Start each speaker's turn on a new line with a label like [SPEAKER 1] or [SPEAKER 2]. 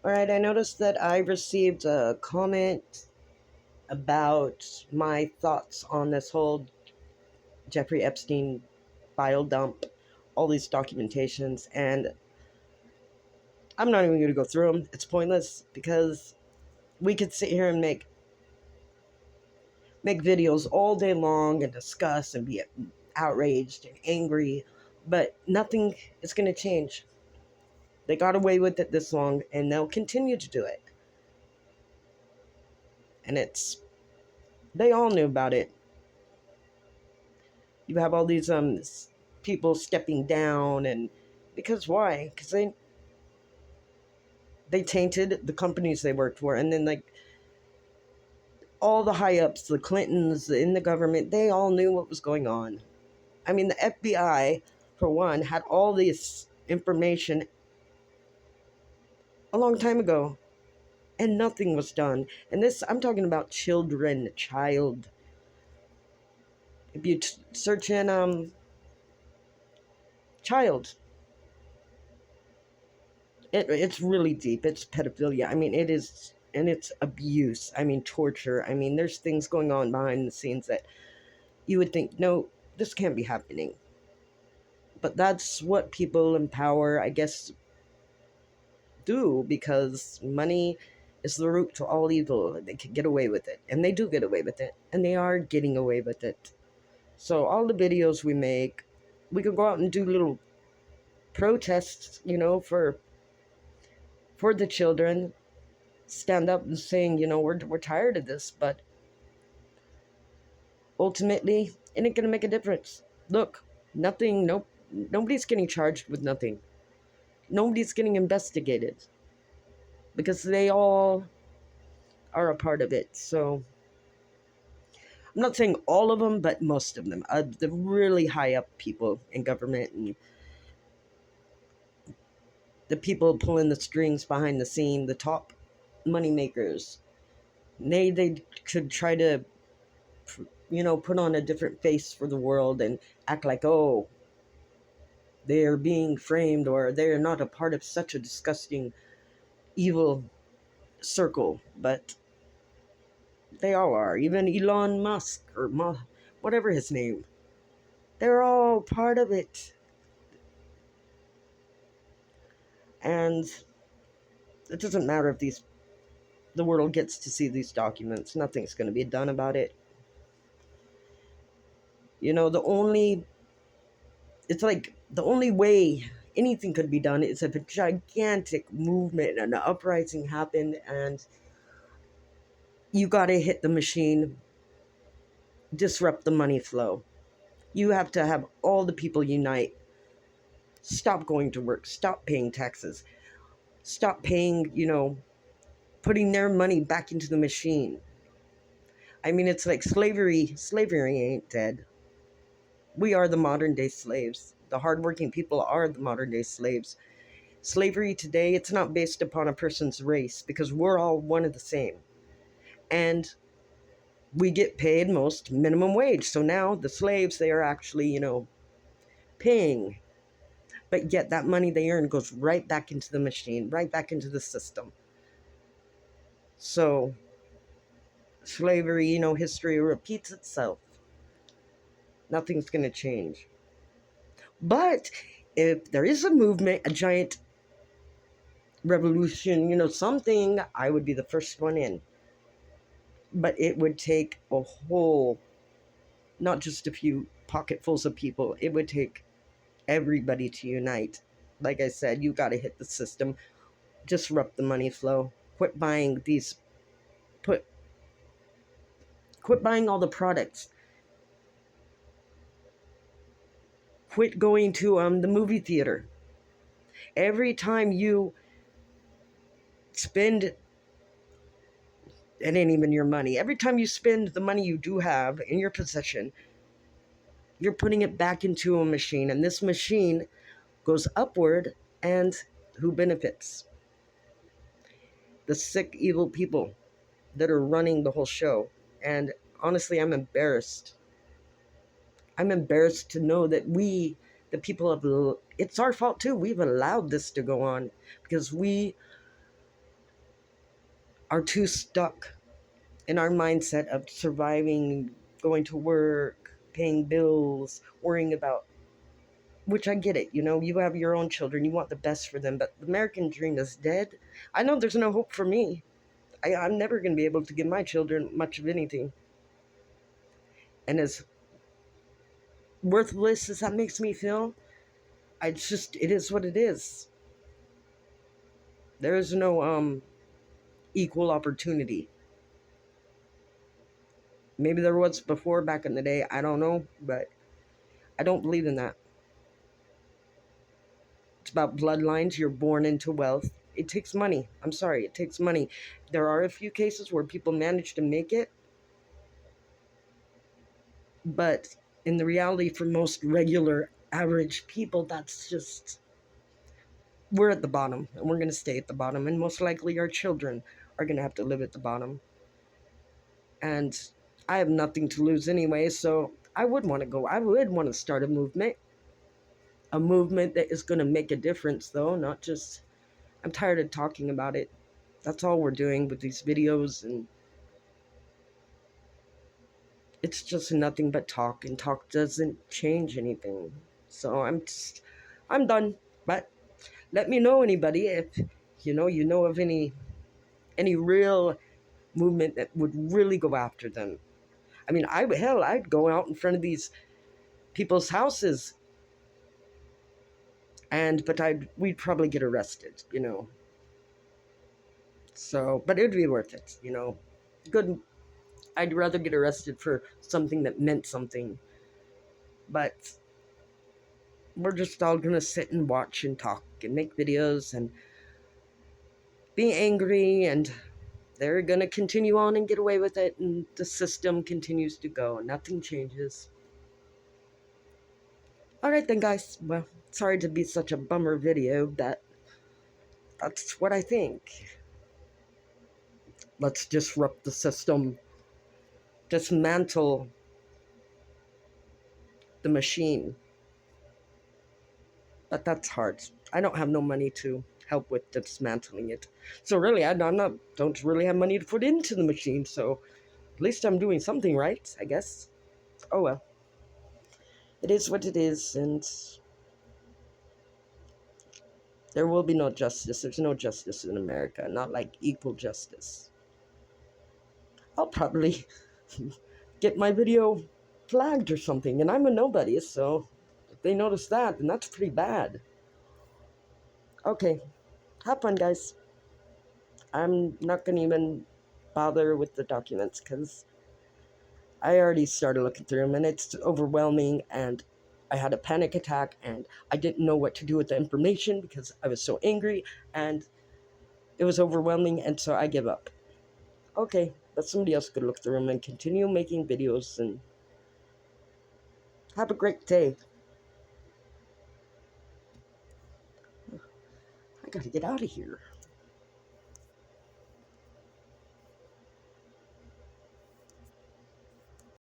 [SPEAKER 1] All right, I noticed that I received a comment about my thoughts on this whole Jeffrey Epstein file dump, all these documentations, and I'm not even going to go through them. It's pointless because we could sit here and make videos all day long and discuss and be outraged and angry, but nothing is going to change. They got away with it this long, and they'll continue to do it. And they all knew about it. You have all these people stepping down, and because why? Because they tainted the companies they worked for, and then like all the high ups, the Clintons in the government, they all knew what was going on. I mean, the FBI, for one, had all this information a long time ago, and nothing was done. And this, I'm talking about children, child. If you search in child, it's really deep. It's pedophilia. I mean, it is, and it's abuse. I mean, torture. I mean, there's things going on behind the scenes that you would think, no, this can't be happening. But that's what people in power, I guess, do because money is the root to all evil. They can get away with it, and they do get away with it, and they are getting away with it. So all the videos we make, we could go out and do little protests, for the children, stand up and saying, we're tired of this, but ultimately, it ain't gonna make a difference. Look, nothing, nope, nobody's getting charged with nothing. Nobody's getting investigated because they all are a part of it. So I'm not saying all of them, but most of them, the really high up people in government and the people pulling the strings behind the scene, the top money makers, they could try to put on a different face for the world and act like, oh, they're being framed or they're not a part of such a disgusting evil circle, but they all are. Even Elon Musk or whatever his name, they're all part of it. And it doesn't matter if the world gets to see these documents. Nothing's going to be done about it. It's like the only way anything could be done is if a gigantic movement and an uprising happened, and you got to hit the machine, disrupt the money flow. You have to have all the people unite, stop going to work, stop paying taxes, stop paying, putting their money back into the machine. I mean, it's like slavery ain't dead. We are the modern day slaves. The hardworking people are the modern day slaves. Slavery today, it's not based upon a person's race because we're all one of the same. And we get paid most minimum wage. So now the slaves, they are actually, paying. But yet that money they earn goes right back into the machine, right back into the system. So slavery, history repeats itself. Nothing's going to change. But if there is a movement, a giant revolution, something, I would be the first one in. But it would take a whole, not just a few pocketfuls of people, it would take everybody to unite. Like I said, you got to hit the system, disrupt the money flow, put quit buying all the products, quit going to the movie theater. Every time you spend, it ain't even your money. Every time you spend the money you do have in your possession, you're putting it back into a machine, and this machine goes upward, and who benefits? The sick, evil people that are running the whole show. And honestly, I'm embarrassed. I'm embarrassed to know that we, the people of, it's our fault too. We've allowed this to go on because we are too stuck in our mindset of surviving, going to work, paying bills, worrying about, which I get it, you have your own children, you want the best for them, but the American dream is dead. I know there's no hope for me. I'm never going to be able to give my children much of anything. And as worthless as that makes me feel, it is what it is. There is no equal opportunity. Maybe there was before back in the day, I don't know, but I don't believe in that. It's about bloodlines. You're born into wealth. It takes money. I'm sorry, it takes money. There are a few cases where people manage to make it, but in the reality, for most regular, average people, that's just, we're at the bottom and we're going to stay at the bottom. And most likely our children are going to have to live at the bottom. And I have nothing to lose anyway, so I would want to go. I would want to start a movement. A movement that is going to make a difference, though, not just, I'm tired of talking about it. That's all we're doing with these videos, and it's just nothing but talk, and talk doesn't change anything. So I'm done. But let me know, anybody, if you know of any real movement that would really go after them. I mean, I'd go out in front of these people's houses, but we'd probably get arrested. So, but it'd be worth it. Good. I'd rather get arrested for something that meant something. But we're just all gonna sit and watch and talk and make videos and be angry, and they're gonna continue on and get away with it, and the system continues to go. Nothing changes. All right then, guys. Well, sorry to be such a bummer video, but that's what I think. Let's disrupt the system, dismantle the machine. But that's hard. I don't have no money to help with dismantling it. So really, don't really have money to put into the machine. So at least I'm doing something right, I guess. Oh well. It is what it is, and there will be no justice. There's no justice in America. Not like equal justice. I'll probably get my video flagged or something, and I'm a nobody, so if they notice that, then that's pretty bad. Okay, have fun, guys. I'm not gonna even bother with the documents because I already started looking through them and it's overwhelming, and I had a panic attack and I didn't know what to do with the information because I was so angry and it was overwhelming, and so I give up. Okay, but somebody else could look through them and continue making videos, and have a great day. I gotta get out of here.